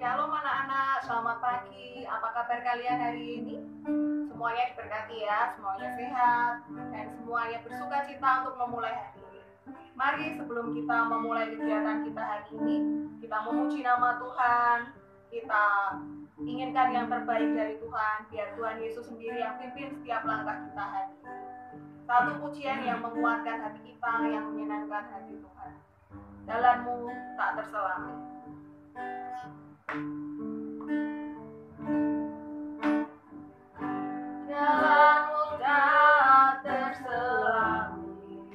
Shalom anak-anak, selamat pagi. Apa kabar kalian hari ini? Semuanya diberkati ya, semuanya sehat, dan semuanya bersuka cita untuk memulai hari ini. Mari sebelum kita memulai kegiatan kita hari ini, kita memuji nama Tuhan. Kita inginkan yang terbaik dari Tuhan, biar Tuhan Yesus sendiri yang pimpin setiap langkah kita hari ini. Satu pujian yang menguatkan hati kita, yang menyenangkan hati Tuhan. Jalanmu tak terselami. Jalanmu tak terselami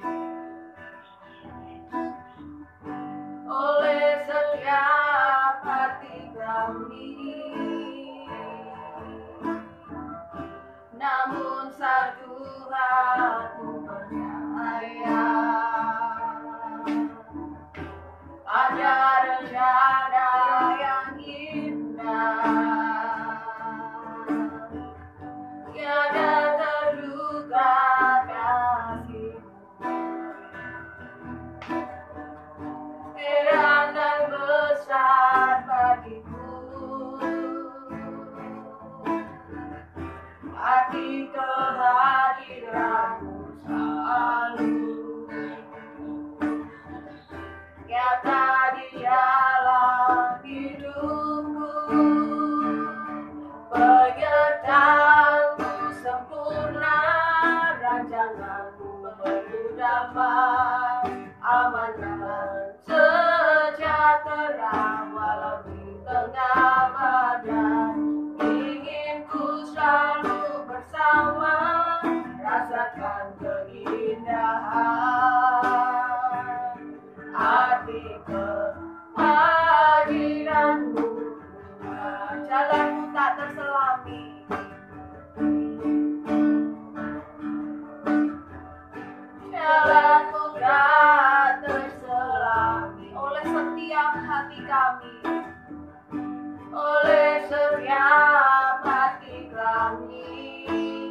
oleh setiap hati kami, namun satu aku percaya, ada rencana yang indah, tiada terduga kasih-Mu, heran dan besar bagiku, arti kehadiran-Mu selalu nyata di dalam hidupku. Penyertaan-Mu sempurna, rancangan-Mu penuh damai, aman dan sejahtera walau di tengah badai. Ingin ku selalu bersama, rasakan keindahan arti kehadiran-Mu. Jalanmu tak terselami, jalanmu tak terselami oleh setiap hati kami, oleh setiap hati kami.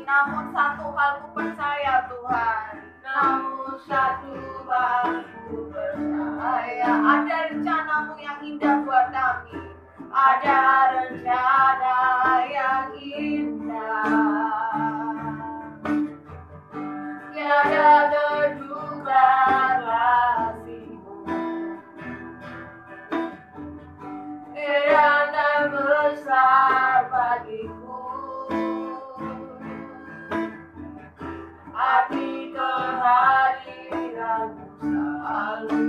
Namun satu hal ku percaya Tuhan, namun satu hal ku percaya, ada rencana-Mu yang indah buat kami, ada rencana yang indah, tiada terduga kasih-Mu, heran dan besar bagiku, arti kehadiran-Mu selalu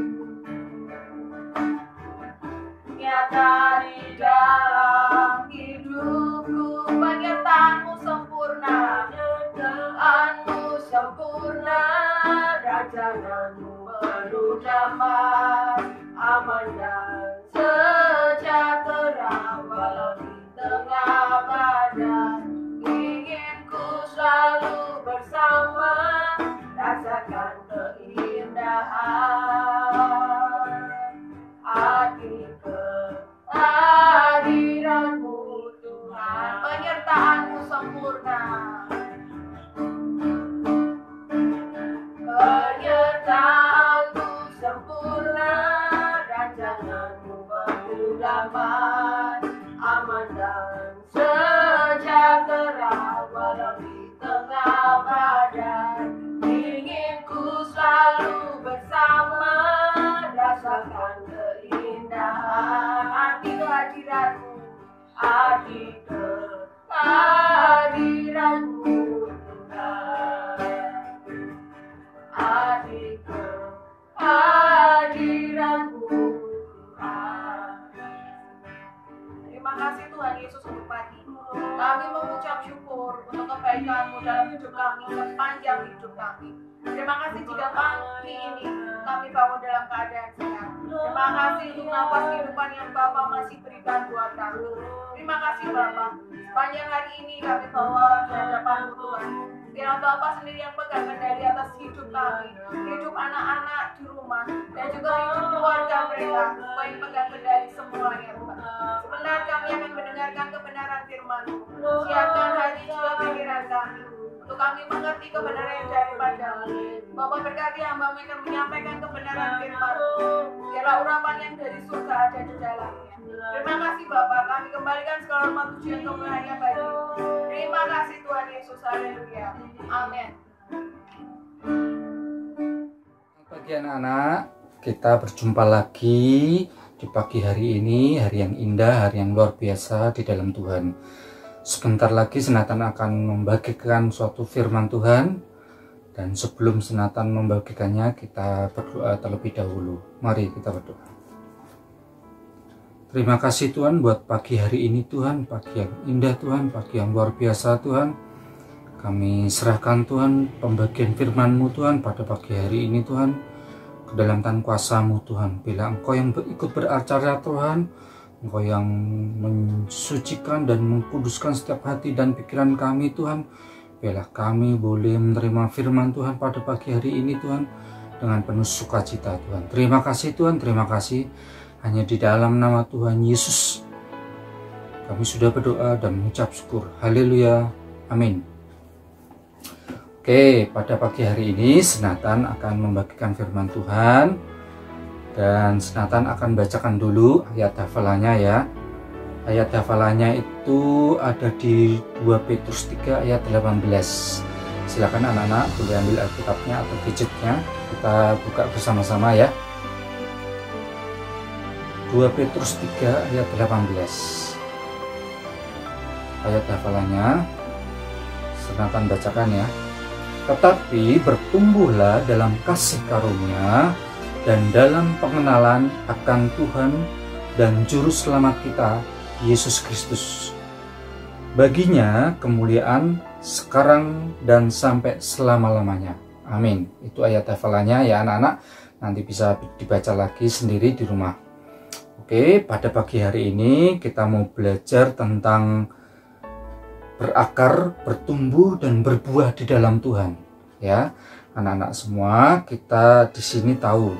nyata di dalam hidupku. Penyertaan-Mu sempurna, penyertaan-Mu sempurna, rancangan-Mu penuh damai, aman dan sejahtera walau di tengah badai. Ingin ku selalu bersama, rasakan keindahan arti kehadiran-Mu Tuhan. Penyertaan-Mu sempurna, penyertaan-Mu sempurna, rancangan-Mu penuh damai, aman dan sejahtera walau di tengah badai. Ingin ku selalu bersama, rasakan keindahan arti kehadiran-Mu, arti kehadiran-Mu Tuhan, arti kehadiran-Mu Tuhan. Terima kasih Tuhan Yesus untuk pagi. Kami mengucap syukur untuk kebaikan-Mu dalam hidup kami, sepanjang hidup kami. Terima kasih jika pagi ini kami bangun dalam keadaan sehat. Terima kasih untuk nafas kehidupan yang Bapa masih berikan buat kami. Terima kasih Bapa. Sepanjang hari ini kami bawa di hadapan-Mu Tuhan. Biar Bapa sendiri yang pegang kendali atas hidup kami, hidup anak-anak di rumah, dan juga hidup keluarga mereka. Supaya pegang kendali semuanya Tuhan. Sebentar kami akan mendengarkan kebenaran firman-Mu. Siapkan hati jiwa pikiran kami, untuk kami mengerti kebenaran yang daripada-Mu. Bapa berkati hamba-Mu yang menyampaikan kebenaran firman-Mu. Biarlah urapan yang dari surga ada di dalamnya. Terima kasih Bapak, kembalikan segala hormat pujian kemuliaan bagi. Terima kasih Tuhan Yesus, haleluya. Amin. Pagi anak-anak, kita berjumpa lagi di pagi hari ini, hari yang indah, hari yang luar biasa di dalam Tuhan. Sebentar lagi Senatan akan membagikan suatu firman Tuhan, dan sebelum Senatan membagikannya, kita berdoa terlebih dahulu. Mari kita berdoa. Terima kasih Tuhan buat pagi hari ini Tuhan, pagi yang indah Tuhan, pagi yang luar biasa Tuhan. Kami serahkan Tuhan pembagian firman-Mu Tuhan pada pagi hari ini Tuhan, ke dalam tangan kuasa-Mu Tuhan. Bila Engkau yang ikut beracara Tuhan, Engkau yang mensucikan dan mengkuduskan setiap hati dan pikiran kami Tuhan. Bila kami boleh menerima firman Tuhan pada pagi hari ini Tuhan, dengan penuh sukacita Tuhan. Terima kasih Tuhan, terima kasih. Hanya di dalam nama Tuhan Yesus kami sudah berdoa dan mengucap syukur. Haleluya, amin. Oke, pada pagi hari ini Senatan akan membagikan firman Tuhan, dan Senatan akan bacakan dulu ayat hafalannya ya. Ayat hafalannya itu ada di 2 Petrus 3 ayat 18. Silakan anak-anak boleh ambil Alkitabnya atau gadgetnya, kita buka bersama-sama ya. 2 Petrus 3 ayat 18. Ayat hafalannya Senatan bacakan ya. Tetapi bertumbuhlah dalam kasih karunia dan dalam pengenalan akan Tuhan dan Juru Selamat kita, Yesus Kristus. Baginya kemuliaan sekarang dan sampai selama-lamanya. Amin. Itu ayat hafalannya ya anak-anak. Nanti bisa dibaca lagi sendiri di rumah. Oke, pada pagi hari ini kita mau belajar tentang berakar, bertumbuh dan berbuah di dalam Tuhan. Ya, anak-anak semua, kita di sini tahu,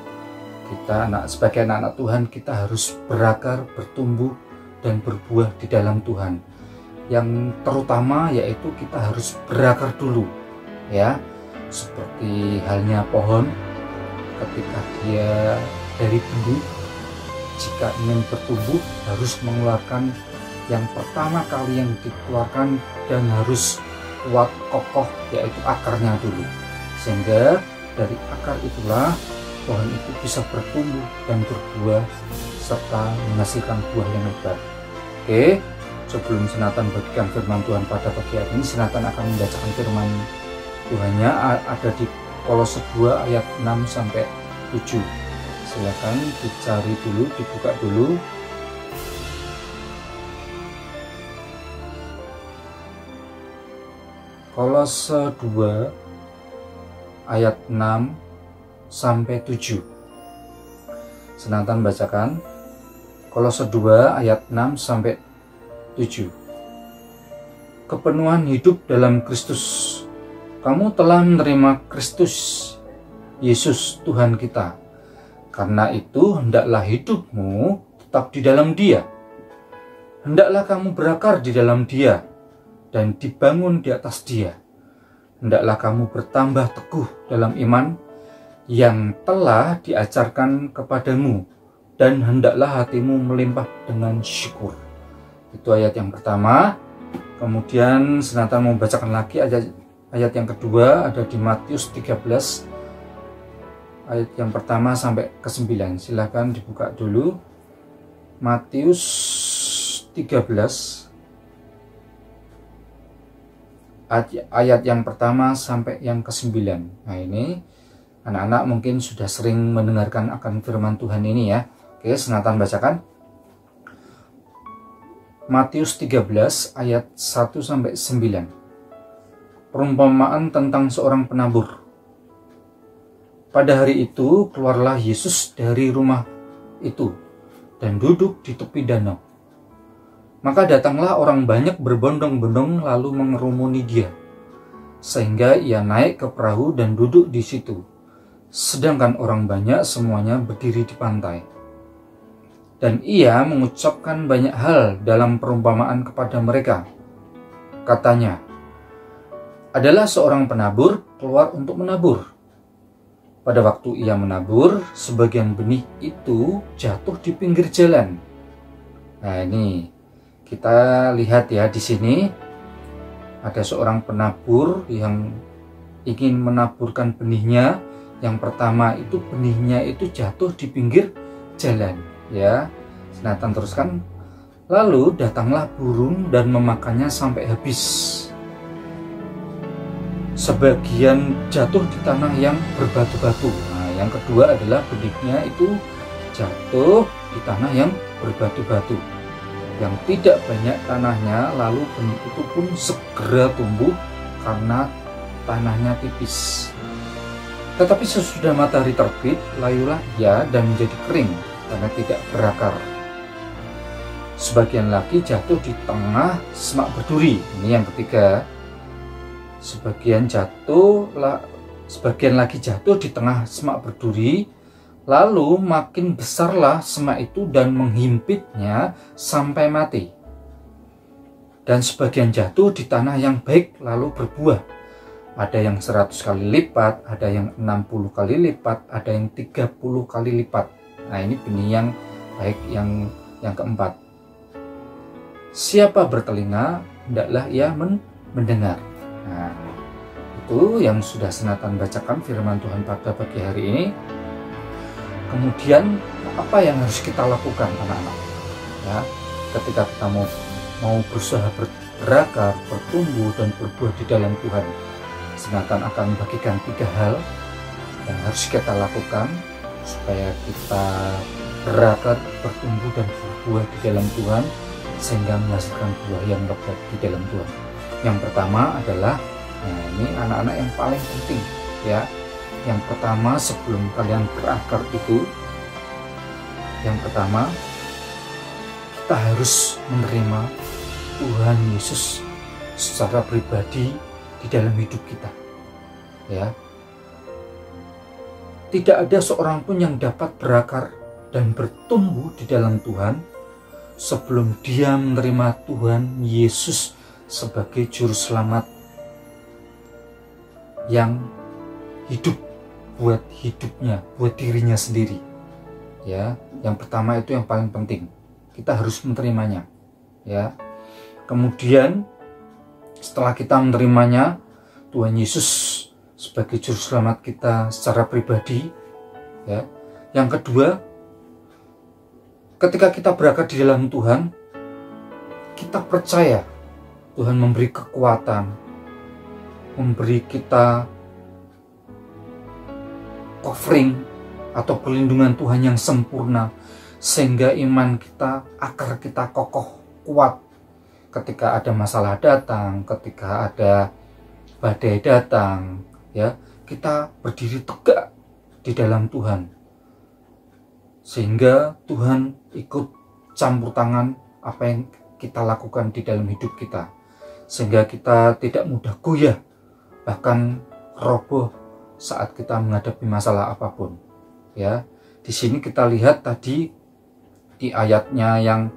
kita sebagai anak-anak Tuhan, kita harus berakar, bertumbuh dan berbuah di dalam Tuhan. Yang terutama yaitu kita harus berakar dulu, ya. Seperti halnya pohon, ketika dia dari benih, jika ingin bertumbuh harus mengeluarkan yang pertama kali yang dikeluarkan dan harus kuat kokoh, yaitu akarnya dulu, sehingga dari akar itulah pohon itu bisa bertumbuh dan berbuah serta menghasilkan buah yang lebat. Oke, sebelum Senatan bagikan firman Tuhan pada pagi hari ini, Senatan akan membacakan firman Tuhannya ada di Kolose 2 ayat 6 sampai 7. Silakan dicari dulu, dibuka dulu. Kolose 2 ayat 6 sampai 7. Senatan bacakan Kolose 2 ayat 6 sampai 7. Kepenuhan hidup dalam Kristus. Kamu telah menerima Kristus Yesus Tuhan kita. Karena itu hendaklah hidupmu tetap di dalam Dia. Hendaklah kamu berakar di dalam Dia dan dibangun di atas Dia. Hendaklah kamu bertambah teguh dalam iman yang telah diajarkan kepadamu, dan hendaklah hatimu melimpah dengan syukur. Itu ayat yang pertama. Kemudian Senatan mau bacakan lagi ayat yang kedua, ada di Matius 13 ayat yang pertama sampai ke 9. Silahkan dibuka dulu. Matius 13 ayat yang pertama sampai yang ke-9. Nah ini anak-anak mungkin sudah sering mendengarkan akan firman Tuhan ini ya. Oke, Senatan bacakan. Matius 13 ayat 1 sampai 9. Perumpamaan tentang seorang penabur. Pada hari itu keluarlah Yesus dari rumah itu dan duduk di tepi danau. Maka datanglah orang banyak berbondong-bondong lalu mengerumuni Dia, sehingga Ia naik ke perahu dan duduk di situ, sedangkan orang banyak semuanya berdiri di pantai. Dan Ia mengucapkan banyak hal dalam perumpamaan kepada mereka. Katanya, adalah seorang penabur keluar untuk menabur. Pada waktu ia menabur, sebagian benih itu jatuh di pinggir jalan. Nah ini, Kita lihat ya di sini ada seorang penabur yang ingin menaburkan benihnya. Yang pertama itu benihnya itu jatuh di pinggir jalan, ya. Nathan teruskan, lalu datanglah burung dan memakannya sampai habis. Sebagian jatuh di tanah yang berbatu-batu. Nah, yang kedua adalah benihnya itu jatuh di tanah yang berbatu-batu, yang tidak banyak tanahnya, lalu benih itu pun segera tumbuh karena tanahnya tipis. Tetapi sesudah matahari terbit, layulah ia dan menjadi kering karena tidak berakar. Sebagian lagi jatuh di tengah semak berduri. Ini yang ketiga. Sebagian lagi jatuh di tengah semak berduri, lalu makin besarlah semak itu dan menghimpitnya sampai mati. Dan sebagian jatuh di tanah yang baik lalu berbuah. Ada yang 100 kali lipat, ada yang 60 kali lipat, ada yang 30 kali lipat. Nah, ini benih yang baik yang keempat. Siapa bertelinga, hendaklah ia mendengar. Nah, itu yang sudah Nathan bacakan firman Tuhan pada pagi hari ini. Kemudian apa yang harus kita lakukan, anak-anak? Ya, ketika kita mau berusaha berakar, bertumbuh dan berbuah di dalam Tuhan, Nathan akan membagikan 3 hal yang harus kita lakukan supaya kita berakar, bertumbuh dan berbuah di dalam Tuhan sehingga menghasilkan buah yang lebat di dalam Tuhan. Yang pertama adalah, nah ini anak-anak yang paling penting ya. Yang pertama, sebelum kalian berakar itu, yang pertama kita harus menerima Tuhan Yesus secara pribadi di dalam hidup kita, ya. Tidak ada seorang pun yang dapat berakar dan bertumbuh di dalam Tuhan sebelum dia menerima Tuhan Yesus sebagai juru selamat yang hidup buat hidupnya, buat dirinya sendiri, ya. Yang pertama itu yang paling penting, kita harus menerimanya, ya. Kemudian setelah kita menerimanya, Tuhan Yesus sebagai juru selamat kita secara pribadi, ya. Yang kedua, ketika kita berakar di dalam Tuhan, kita percaya Tuhan memberi kekuatan, memberi kita covering atau perlindungan Tuhan yang sempurna, sehingga iman kita, akar kita kokoh, kuat. Ketika ada masalah datang, ketika ada badai datang, ya, kita berdiri tegak di dalam Tuhan, sehingga Tuhan ikut campur tangan apa yang kita lakukan di dalam hidup kita, sehingga kita tidak mudah goyah, bahkan roboh saat kita menghadapi masalah apapun, ya. Di sini kita lihat tadi di ayatnya yang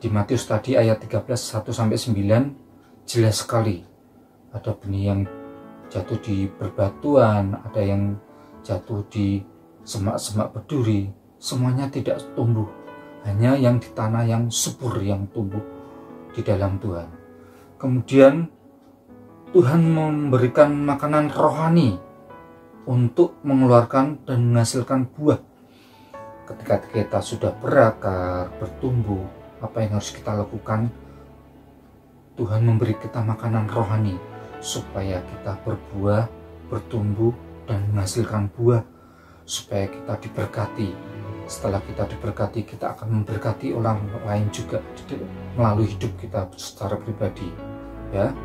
di Matius tadi ayat 13 1-9 jelas sekali. Ada benih yang jatuh di berbatuan, ada yang jatuh di semak-semak berduri, semuanya tidak tumbuh. Hanya yang di tanah yang subur yang tumbuh di dalam Tuhan. Kemudian Tuhan memberikan makanan rohani untuk mengeluarkan dan menghasilkan buah. Ketika kita sudah berakar, bertumbuh, apa yang harus kita lakukan? Tuhan memberi kita makanan rohani supaya kita berbuah, bertumbuh dan menghasilkan buah, supaya kita diberkati. Setelah kita diberkati, kita akan memberkati orang lain juga melalui hidup kita secara pribadi, ya.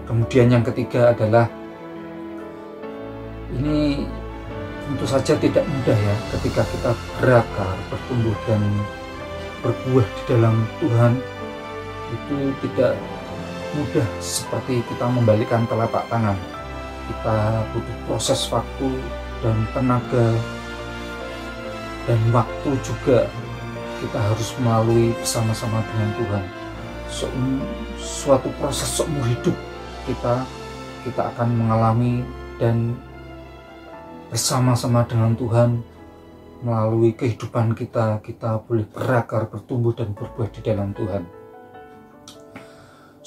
Kemudian yang ketiga adalah, ini tentu saja tidak mudah ya, ketika kita berakar, bertumbuh dan berbuah di dalam Tuhan, itu tidak mudah seperti kita membalikkan telapak tangan. Kita butuh proses waktu dan tenaga, dan waktu juga kita harus melalui bersama-sama dengan Tuhan. Suatu proses seumur hidup kita akan mengalami, dan bersama-sama dengan Tuhan melalui kehidupan kita boleh berakar, bertumbuh dan berbuah di dalam Tuhan,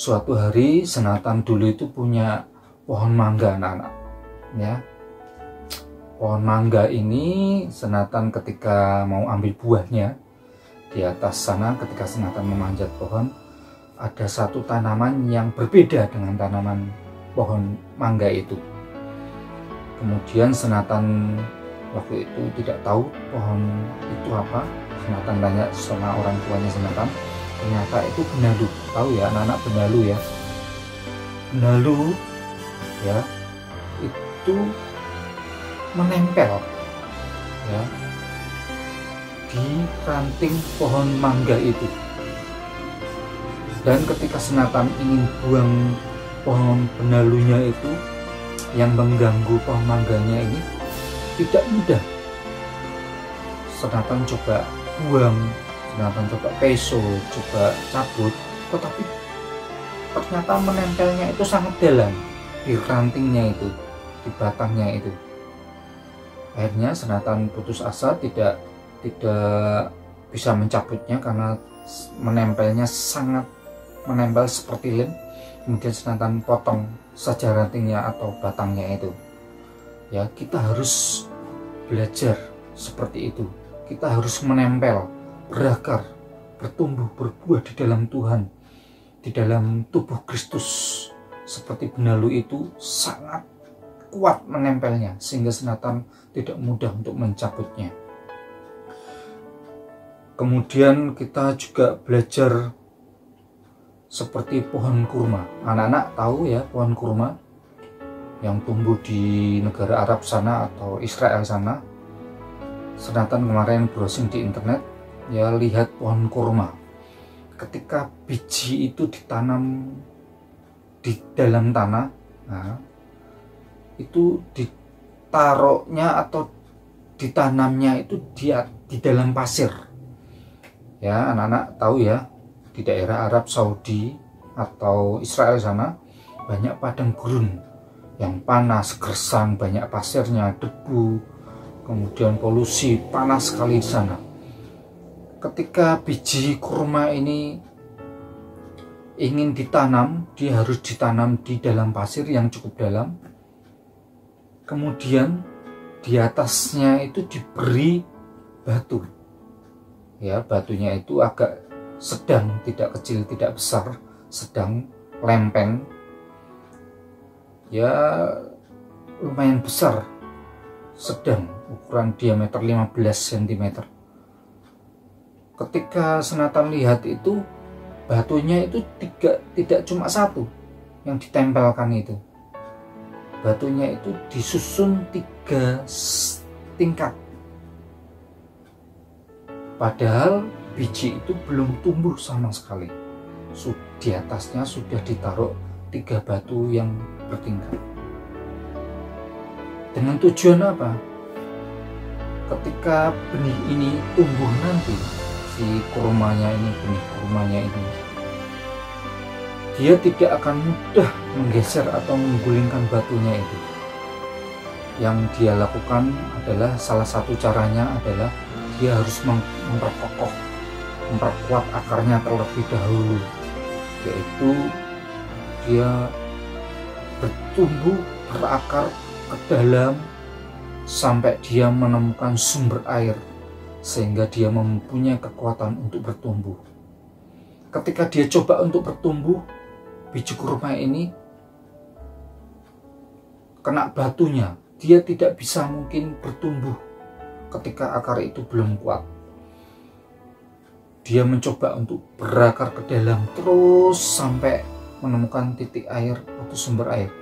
Suatu hari Senatan dulu itu punya pohon mangga, anak-anak, ya. Pohon mangga ini Senatan ketika mau ambil buahnya, di atas sana ketika Senatan memanjat pohon, ada satu tanaman yang berbeda dengan tanaman pohon mangga itu. Kemudian Senatan waktu itu tidak tahu pohon itu apa. Senatan tanya sama orang tuanya Senatan, ternyata itu benalu. Tahu ya anak-anak, benalu ya. Benalu ya itu menempel ya di ranting pohon mangga itu. Dan ketika Senatan ingin buang pohon benalunya itu yang mengganggu pohon mangganya ini, tidak mudah. Senatan coba buang, Senatan coba peso, coba cabut, tetapi ternyata menempelnya itu sangat dalam di rantingnya itu, di batangnya itu. Akhirnya Senatan putus asa, tidak bisa mencabutnya karena menempelnya sangat menempel seperti lem. Kemudian Senatan potong saja rantingnya atau batangnya itu. Ya, kita harus belajar seperti itu. Kita harus menempel, berakar, bertumbuh, berbuah di dalam Tuhan, di dalam tubuh Kristus. Seperti benalu itu sangat kuat menempelnya, sehingga Senatan tidak mudah untuk mencabutnya. Kemudian kita juga belajar seperti pohon kurma. Anak-anak tahu ya pohon kurma yang tumbuh di negara Arab sana atau Israel sana. Senatan kemarin browsing di internet, ya lihat pohon kurma. Ketika biji itu ditanam di dalam tanah, nah, itu ditaruhnya atau ditanamnya itu di dalam pasir. Ya, anak-anak tahu ya, di daerah Arab Saudi atau Israel sana banyak padang gurun yang panas, gersang, banyak pasirnya, debu, kemudian polusi, panas sekali di sana. Ketika biji kurma ini ingin ditanam, dia harus ditanam di dalam pasir yang cukup dalam. Kemudian di atasnya itu diberi batu. Ya, batunya itu agak sedang, tidak kecil, tidak besar, sedang, lempeng. Ya, lumayan besar, sedang, ukuran diameter 15 cm. Ketika Senatan lihat itu, batunya itu tidak cuma satu yang ditempelkan itu. Batunya itu disusun 3 tingkat. Padahal biji itu belum tumbuh sama sekali. Di atasnya sudah ditaruh 3 batu yang bertingkat. Dengan tujuan apa? Ketika benih ini tumbuh nanti, si kurmanya ini, benih kurmanya ini, dia tidak akan mudah menggeser atau menggulingkan batunya itu. Yang dia lakukan adalah, salah satu caranya adalah dia harus memperkuat akarnya terlebih dahulu, yaitu dia bertumbuh, berakar ke dalam sampai dia menemukan sumber air, sehingga dia mempunyai kekuatan untuk bertumbuh. Ketika dia coba untuk bertumbuh, biji kurma ini kena batunya, dia tidak bisa mungkin bertumbuh ketika akar itu belum kuat. Dia mencoba untuk berakar ke dalam terus sampai menemukan titik air atau sumber air.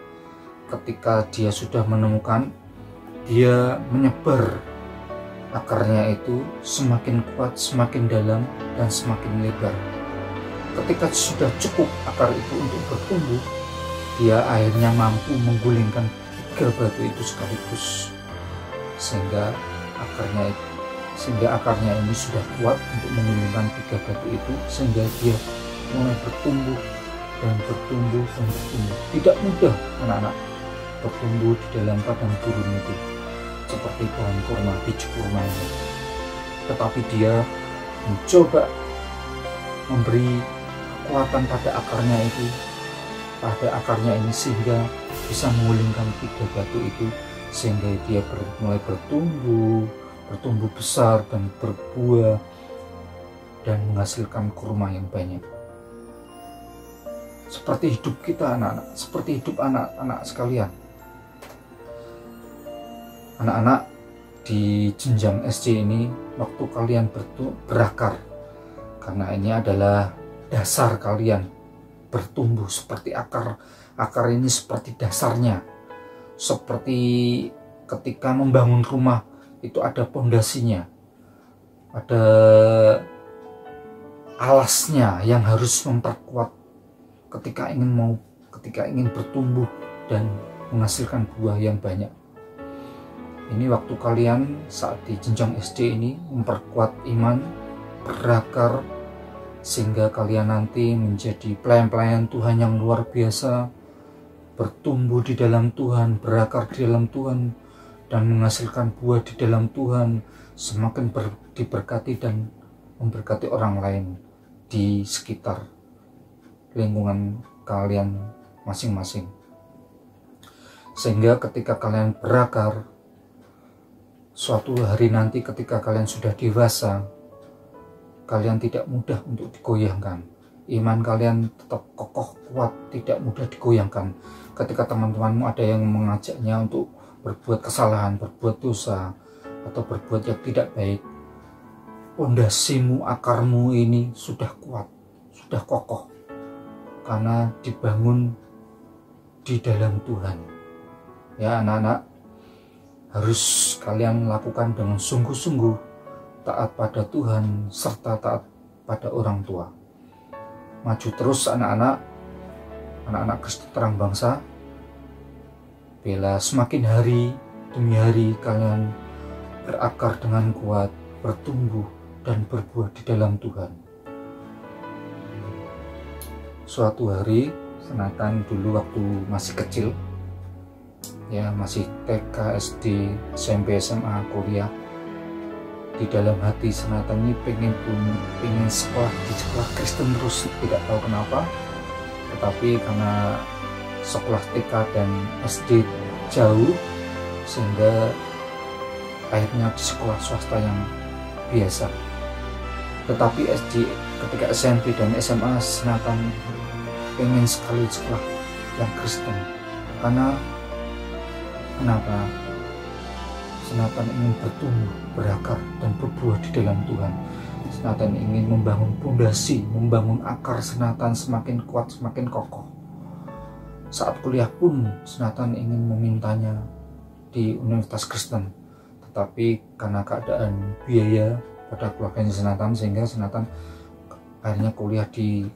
Ketika dia sudah menemukan, dia menyebar akarnya itu semakin kuat, semakin dalam, dan semakin lebar. Ketika sudah cukup akar itu untuk bertumbuh, dia akhirnya mampu menggulingkan 3 batu itu sekaligus, sehingga akarnya ini sudah kuat untuk menggulingkan 3 batu itu, sehingga dia mulai bertumbuh dan bertumbuh dan bertumbuh. Tidak mudah anak-anak bertumbuh di dalam padang gurun itu seperti pohon kurma, biji kurma ini. Tetapi dia mencoba memberi kekuatan pada akarnya itu pada akarnya ini sehingga bisa menggulingkan 3 batu itu, sehingga dia mulai bertumbuh besar dan berbuah dan menghasilkan kurma yang banyak. Seperti hidup kita anak-anak, seperti hidup anak-anak sekalian. Anak-anak di jenjang SD ini, waktu kalian berakar, karena ini adalah dasar kalian bertumbuh seperti akar ini seperti dasarnya, seperti ketika membangun rumah itu ada pondasinya, ada alasnya yang harus memperkuat ketika ingin bertumbuh dan menghasilkan buah yang banyak. Ini waktu kalian saat di jenjang SD ini memperkuat iman, berakar, sehingga kalian nanti menjadi pelayan-pelayan Tuhan yang luar biasa, bertumbuh di dalam Tuhan, berakar di dalam Tuhan, dan menghasilkan buah di dalam Tuhan, semakin diberkati dan memberkati orang lain di sekitar lingkungan kalian masing-masing. Sehingga ketika kalian berakar, suatu hari nanti ketika kalian sudah dewasa, kalian tidak mudah untuk digoyahkan. Iman kalian tetap kokoh, kuat, tidak mudah digoyahkan. Ketika teman-temanmu ada yang mengajaknya untuk berbuat kesalahan, berbuat dosa, atau berbuat yang tidak baik, pondasimu, akarmu ini sudah kuat, sudah kokoh, karena dibangun di dalam Tuhan. Ya anak-anak, harus kalian lakukan dengan sungguh-sungguh, taat pada Tuhan serta taat pada orang tua. Maju terus anak-anak Kristen terang bangsa. Bila semakin hari demi hari kalian berakar dengan kuat, bertumbuh dan berbuah di dalam Tuhan. Suatu hari Nathan dulu waktu masih kecil, ya masih TK, SD, SMP, SMA, kuliah, di dalam hati Nathan ini pengen sekolah di sekolah Kristen terus, tidak tahu kenapa. Tetapi karena sekolah TK dan SD jauh, sehingga akhirnya di sekolah swasta yang biasa. Tetapi ketika SMP dan SMA, Nathan pengen sekali sekolah yang Kristen. Karena kenapa? Nathan ingin bertumbuh, berakar, dan berbuah di dalam Tuhan. Nathan ingin membangun pondasi, membangun akar Nathan semakin kuat, semakin kokoh. Saat kuliah pun Nathan ingin memintanya di Universitas Kristen, tetapi karena keadaan biaya pada keluarganya Nathan, sehingga Nathan akhirnya kuliah di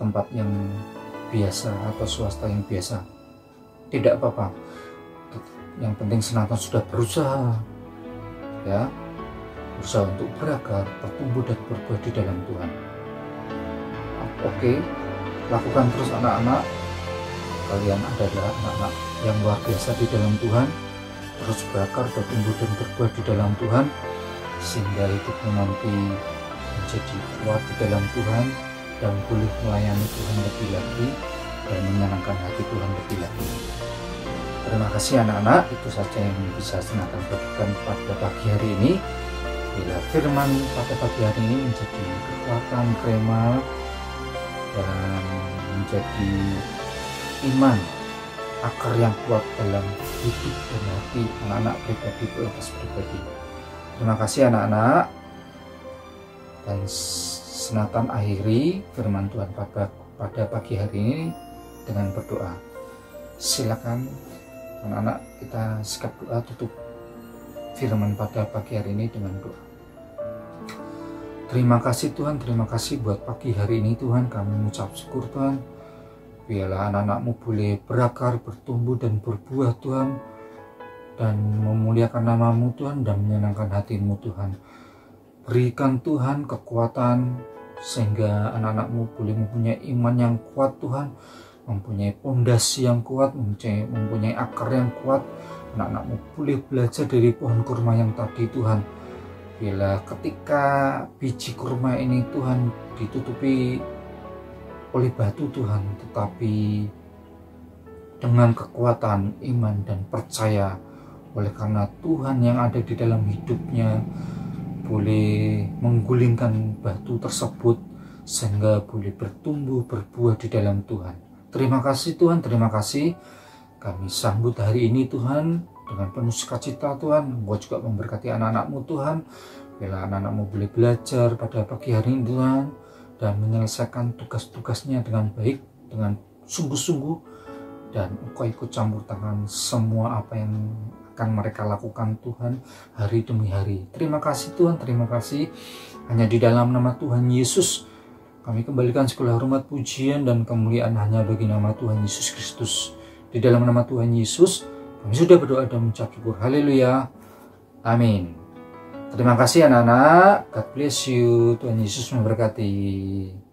tempat yang biasa atau swasta yang biasa. Tidak apa-apa, yang penting Nathan sudah berusaha, ya, berusaha untuk berakar, bertumbuh dan berbuah di dalam Tuhan. Oke, lakukan terus anak-anak. Kalian adalah anak-anak yang luar biasa di dalam Tuhan. Terus berakar, bertumbuh dan berbuah di dalam Tuhan, sehingga hidupmu nanti menjadi kuat di dalam Tuhan dan boleh melayani Tuhan lebih lagi dan menyenangkan hati Tuhan lebih lagi. Terima kasih anak-anak, itu saja yang bisa Nathan bagikan pada pagi hari ini. Bila firman pada pagi hari ini menjadi kekuatan, rema, dan menjadi iman, akar yang kuat dalam hidup dan hati anak-anak pribadi, pribadi. Terima kasih anak-anak. Dan Nathan akhiri firman Tuhan pada pagi hari ini dengan berdoa. Silakan anak-anak kita sikap doa, tutup firman pada pagi hari ini dengan doa. Terima kasih Tuhan, terima kasih buat pagi hari ini Tuhan. Kami mengucap syukur Tuhan. Biarlah anak-anak-Mu boleh berakar, bertumbuh dan berbuah Tuhan, dan memuliakan nama-Mu Tuhan dan menyenangkan hati-Mu Tuhan. Berikan Tuhan kekuatan sehingga anak-anak-Mu boleh mempunyai iman yang kuat Tuhan, mempunyai pondasi yang kuat, mempunyai akar yang kuat. Anak-anak-Mu boleh belajar dari pohon kurma yang tadi Tuhan. Bila ketika biji kurma ini Tuhan ditutupi oleh batu Tuhan, tetapi dengan kekuatan iman dan percaya oleh karena Tuhan yang ada di dalam hidupnya boleh menggulingkan batu tersebut sehingga boleh bertumbuh berbuah di dalam Tuhan. Terima kasih Tuhan, terima kasih. Kami sambut hari ini Tuhan dengan penuh sukacita Tuhan. Engkau juga memberkati anak-anak-Mu Tuhan. Bila anak-anak-Mu boleh belajar pada pagi hari ini Tuhan, dan menyelesaikan tugas-tugasnya dengan baik, dengan sungguh-sungguh, dan Engkau ikut campur tangan semua apa yang akan mereka lakukan Tuhan hari demi hari. Terima kasih Tuhan, terima kasih. Hanya di dalam nama Tuhan Yesus kami kembalikan segala hormat, pujian, dan kemuliaan hanya bagi nama Tuhan Yesus Kristus. Di dalam nama Tuhan Yesus kami sudah berdoa dan mengucap syukur. Haleluya. Amin. Terima kasih anak-anak. God bless you. Tuhan Yesus memberkati.